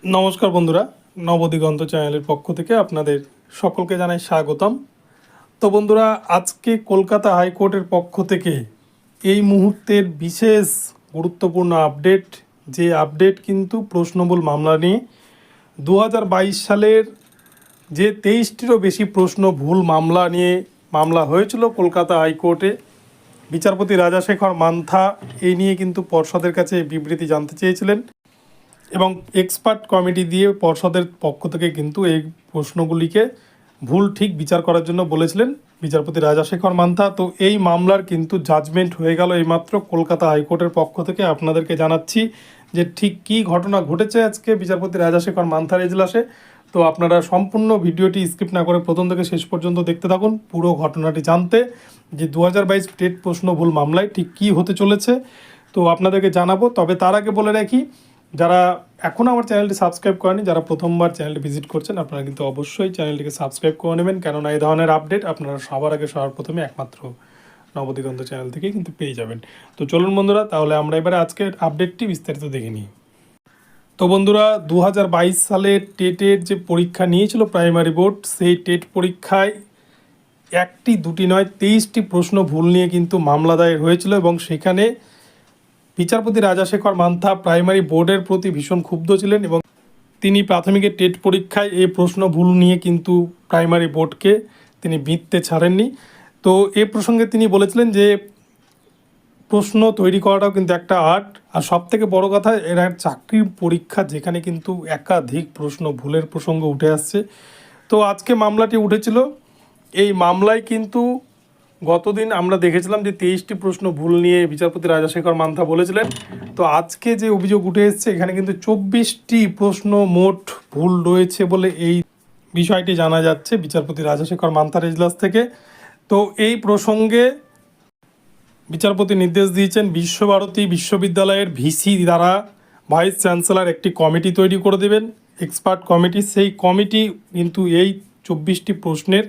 নমস্কার বন্ধুরা, নবদিগন্ত চ্যানেলের পক্ষ থেকে আপনাদের সকলকে জানাই স্বাগতম। তো বন্ধুরা, আজকে কলকাতা হাইকোর্টের পক্ষ থেকে এই মুহূর্তের বিশেষ গুরুত্বপূর্ণ আপডেট, যে আপডেট কিন্তু প্রশ্নমূল মামলা নিয়ে 2022 সালের যে 23টিরও বেশি প্রশ্ন ভুল মামলা নিয়ে মামলা হয়েছিল কলকাতা হাইকোর্টে, বিচারপতি রাজাশেখর মান্থা এই নিয়ে কিন্তু পর্ষদের কাছে বিবৃতি জানতে চেয়েছিলেন এবং এক্সপার্ট কমিটি দিয়ে পর্ষদের পক্ষ থেকে কিন্তু এই প্রশ্নগুলিকে ভুল ঠিক বিচার করার জন্য বলেছিলেন বিচারপতি রাজাশেখর মান্থা। তো এই মামলার কিন্তু জাজমেন্ট হয়ে গেল এইমাত্র কলকাতা হাইকোর্টের পক্ষ থেকে। আপনাদেরকে জানাচ্ছি যে ঠিক কী ঘটনা ঘটেছে আজকে বিচারপতি রাজাশেখর মান্থার এজলাসে। তো আপনারা সম্পূর্ণ ভিডিওটি স্কিপ না করে প্রথম থেকে শেষ পর্যন্ত দেখতে থাকুন পুরো ঘটনাটি জানতে, যে 2022 টেট প্রশ্ন ভুল মামলায় ঠিক কী হতে চলেছে তো আপনাদেরকে জানাবো। তবে তার আগে বলে রাখি, যারা এখনও আমার চ্যানেলটি সাবস্ক্রাইব করেনি, যারা প্রথমবার চ্যানেলটি ভিজিট করছেন, আপনারা কিন্তু অবশ্যই চ্যানেলটিকে সাবস্ক্রাইব করে নেবেন, কেননা এই ধরনের আপডেট আপনারা সবার আগে সবার প্রথমে একমাত্র নবদিগন্ত চ্যানেল থেকে কিন্তু পেয়ে যাবেন। তো চলুন বন্ধুরা, তাহলে আমরা এবারে আজকের আপডেটটি বিস্তারিত দেখে নিই। তো বন্ধুরা, 2022 সালে টেটের যে পরীক্ষা নিয়েছিল প্রাইমারি বোর্ড, সেই টেট পরীক্ষায় একটি দুটি নয় 23টি প্রশ্ন ভুল নিয়ে কিন্তু মামলা দায়ের হয়েছিল এবং সেখানে বিচারপতি রাজাশেখর মান্থা প্রাইমারি বোর্ডের প্রতি ভীষণ ক্ষুব্ধ ছিলেন এবং তিনি প্রাথমিকের টেট পরীক্ষায় এই প্রশ্ন ভুল নিয়ে কিন্তু প্রাইমারি বোর্ডকে তিনি বিঁধতে ছাড়েননি। তো এ প্রসঙ্গে তিনি বলেছিলেন যে প্রশ্ন তৈরি করাটাও কিন্তু একটা আর্ট, আর সব থেকে বড় কথা এরা চাকরির পরীক্ষা যেখানে কিন্তু একাধিক প্রশ্ন ভুলের প্রসঙ্গ উঠে আসছে। তো আজকে মামলাটি উঠেছিল, এই মামলায় কিন্তু গতদিন আমরা দেখেছিলাম যে 23টি প্রশ্ন ভুল নিয়ে বিচারপতি রাজাশেখর মান্থা বলেছিলেন। তো আজকে যে অভিযোগ উঠে এসছে এখানে কিন্তু 24টি প্রশ্ন মোট ভুল রয়েছে বলে এই বিষয়টি জানা যাচ্ছে বিচারপতি রাজাশেখর মান্থার এজলাস থেকে। তো এই প্রসঙ্গে বিচারপতি নির্দেশ দিয়েছেন বিশ্বভারতী বিশ্ববিদ্যালয়ের ভিসি দ্বারা ভাইস চ্যান্সেলর একটি কমিটি তৈরি করে দেবেন, এক্সপার্ট কমিটি। সেই কমিটি কিন্তু এই 24টি প্রশ্নের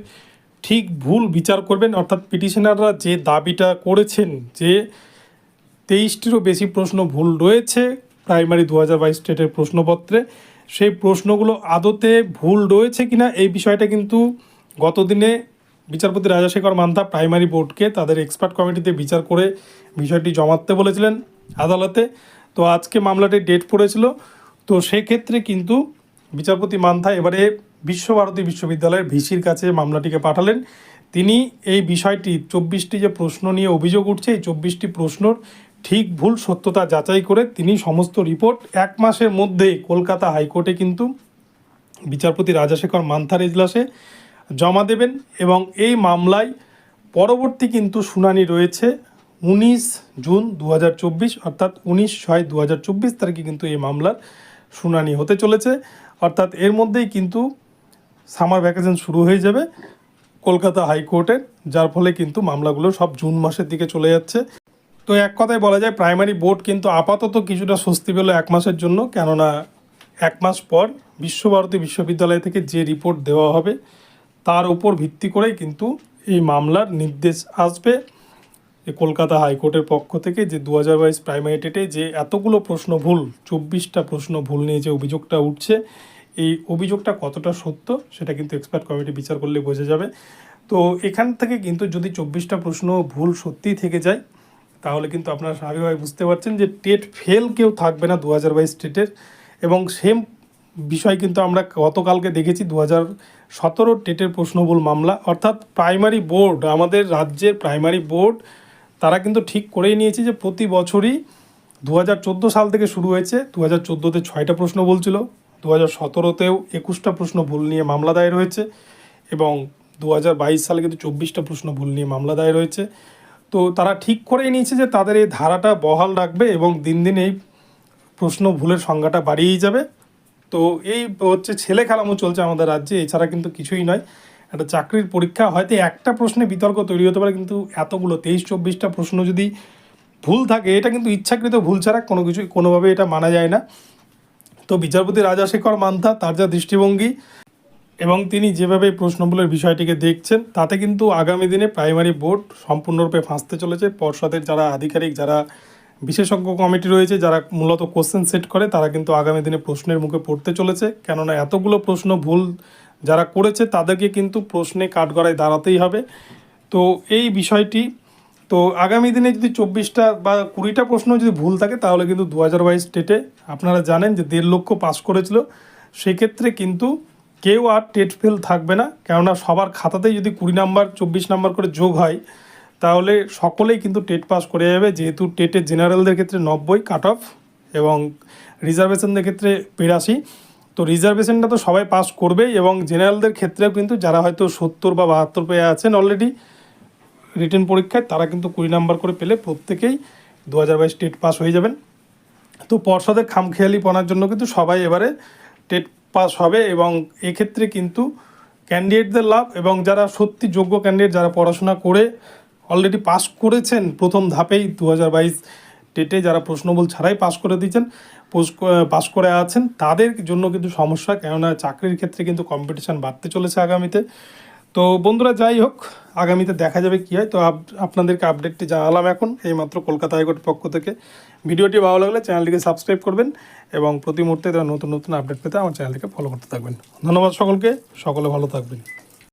ঠিক ভুল বিচার করবেন, অর্থাৎ পিটিশনাররা যে দাবিটা করেছেন যে 23টিরও বেশি প্রশ্ন ভুল রয়েছে প্রাইমারি 2022 স্টেটের প্রশ্নপত্রে, সেই প্রশ্নগুলো আদতে ভুল রয়েছে কিনা এই বিষয়টা কিন্তু গতদিনে বিচারপতি রাজাশেখর মান্থা প্রাইমারি বোর্ডকে তাদের এক্সপার্ট কমিটিতে বিচার করে বিষয়টি জমাতে বলেছিলেন আদালতে। তো আজকে মামলাটির ডেট পড়েছিল, তো সেক্ষেত্রে কিন্তু বিচারপতি মান্থা এবারে বিশ্বভারতী বিশ্ববিদ্যালয়ের ভিসির কাছে মামলাটিকে পাঠালেন। তিনি এই বিষয়টি 24টি যে প্রশ্ন নিয়ে অভিযোগ উঠছে, এই 24টি প্রশ্নর ঠিক ভুল সত্যতা যাচাই করে তিনি সমস্ত রিপোর্ট 1 মাসের মধ্যে কলকাতা হাইকোর্টে কিন্তু বিচারপতি রাজাশেখর মান্থার এজলাসে জমা দেবেন এবং এই মামলায় পরবর্তী কিন্তু শুনানি রয়েছে 19 জুন 2024, অর্থাৎ 19/6/2024 তারিখে কিন্তু এই মামলার শুনানি হতে চলেছে। অর্থাৎ এর মধ্যেই কিন্তু সামার ভ্যাকেশন শুরু হয়ে যাবে কলকাতা হাইকোর্টের, যার ফলে কিন্তু মামলাগুলো সব জুন মাসের দিকে চলে যাচ্ছে। তো এক কথায় বলা যায় প্রাইমারি বোর্ড কিন্তু আপাতত কিছুটা স্বস্তি পেল 1 মাসের জন্য, কেননা 1 মাস পর বিশ্বভারতী বিশ্ববিদ্যালয় থেকে যে রিপোর্ট দেওয়া হবে তার উপর ভিত্তি করেই কিন্তু এই মামলার নির্দেশ আসবে কলকাতা হাইকোর্টের পক্ষ থেকে, যে 2022 প্রাইমারি টেটে যে এতগুলো প্রশ্ন ভুল, 24টা প্রশ্ন ভুল নিয়ে যে অভিযোগটা উঠছে, এই অভিযোগটা কতটা সত্য সেটা কিন্তু এক্সপার্ট কমিটি বিচার করলে বোঝা যাবে। তো এখান থেকে কিন্তু যদি 24টা প্রশ্ন ভুল সত্যিই থেকে যায় তাহলে কিন্তু আপনারা স্বাভাবিকভাবে বুঝতে পারছেন যে টেট ফেল কেউ থাকবে না 2022 টেটের। এবং সেম বিষয় কিন্তু আমরা গতকালকে দেখেছি 2017 টেটের প্রশ্নভুল মামলা, অর্থাৎ প্রাইমারি বোর্ড, আমাদের রাজ্যের প্রাইমারি বোর্ড তারা কিন্তু ঠিক করেই নিয়েছে যে প্রতি বছরই 2014 সাল থেকে শুরু হয়েছে, 2014-তে 6টা প্রশ্ন ভুল ছিল, 2017-তেও 21টা প্রশ্ন ভুল নিয়ে মামলা দায়ের হয়েছে এবং 2022 সালে কিন্তু 24টা প্রশ্ন ভুল নিয়ে মামলা দায়ের হয়েছে। তো তারা ঠিক করেই নিয়েছে যে তাদের এই ধারাটা বহাল রাখবে এবং দিন দিন এই প্রশ্ন ভুলের সংখ্যাটা বাড়িয়েই যাবে। তো এই হচ্ছে ছেলে খেলামো চলছে আমাদের রাজ্যে, এছাড়া কিন্তু কিছুই নয়। একটা চাকরির পরীক্ষা হয়তো একটা প্রশ্নে বিতর্ক তৈরি হতে পারে, কিন্তু এতগুলো 23-24টা প্রশ্ন যদি ভুল থাকে এটা কিন্তু ইচ্ছাকৃত ভুল ছাড়া কোনো কিছু কোনোভাবে এটা মানা যায় না। তো বিচারপতি রাজাশেখর মান্থা তার যা দৃষ্টিভঙ্গি এবং তিনি যেভাবে প্রশ্নগুলোর বিষয়টিকে দেখছেন তাতে কিন্তু আগামী দিনে প্রাইমারি বোর্ড সম্পূর্ণরূপে ফাঁসতে চলেছে। পর্ষদের যারা আধিকারিক, যারা বিশেষজ্ঞ কমিটি রয়েছে যারা মূলত কোশ্চেন সেট করে, তারা কিন্তু আগামী দিনে প্রশ্নের মুখে পড়তে চলেছে। কেননা এতগুলো প্রশ্ন ভুল যারা করেছে তাদেরকে কিন্তু প্রশ্নে কাঠগড়ায় দাঁড়াতেই হবে। তো এই বিষয়টি, তো আগামী দিনে যদি 24টা বা 20টা প্রশ্ন যদি ভুল থাকে তাহলে কিন্তু 2022 টেটে আপনারা জানেন যে 1.5 লক্ষ পাস করেছিল, সেক্ষেত্রে কিন্তু কেউ আর টেট ফেল থাকবে না। কেননা সবার খাতাতেই যদি 20 নাম্বার 24 নাম্বার করে যোগ হয় তাহলে সকলেই কিন্তু টেট পাস করে যাবে। যেহেতু টেটের জেনারেলদের ক্ষেত্রে 90 কাট অফ এবং রিজার্ভেশনদের ক্ষেত্রে 82, তো রিজার্ভেশনটা তো সবাই পাস করবেই এবং জেনারেলদের ক্ষেত্রেও কিন্তু যারা হয়তো 70 বা 72 পেয়ে আছেন অলরেডি রিটেন পরীক্ষায়, তারা কিন্তু 20 নাম্বার করে পেলে প্রত্যেকেই 2022 টেট পাস হয়ে যাবেন। তো পর্ষদের খামখেয়ালিপনার জন্য কিন্তু সবাই এবারে টেট পাস হবে এবং এক্ষেত্রে কিন্তু ক্যান্ডিডেটদের লাভ, এবং যারা সত্যি যোগ্য ক্যান্ডিডেট যারা পড়াশোনা করে অলরেডি পাস করেছেন প্রথম ধাপেই 2022 টেটে, যারা প্রশ্নবল ছাড়াই পাস করে দিয়েছেন, পাস করে আছেন, তাদের জন্য কিন্তু সমস্যা। কেননা চাকরির ক্ষেত্রে কিন্তু কম্পিটিশান বাড়তে চলেছে আগামীতে। তো বন্ধুরা যাই হোক, আগামীতে দেখা যাবে কী হয়। তো আপনাদেরকে আপডেটটি জানালাম এখন এইমাত্র কলকাতা হাইকোর্টের পক্ষ থেকে। ভিডিওটি ভালো লাগলে চ্যানেলটিকে সাবস্ক্রাইব করবেন এবং প্রতি মুহূর্তে নতুন নতুন আপডেট পেতে আমার চ্যানেলটিকে ফলো করতে থাকবেন। ধন্যবাদ সকলকে, সকলে ভালো থাকবেন।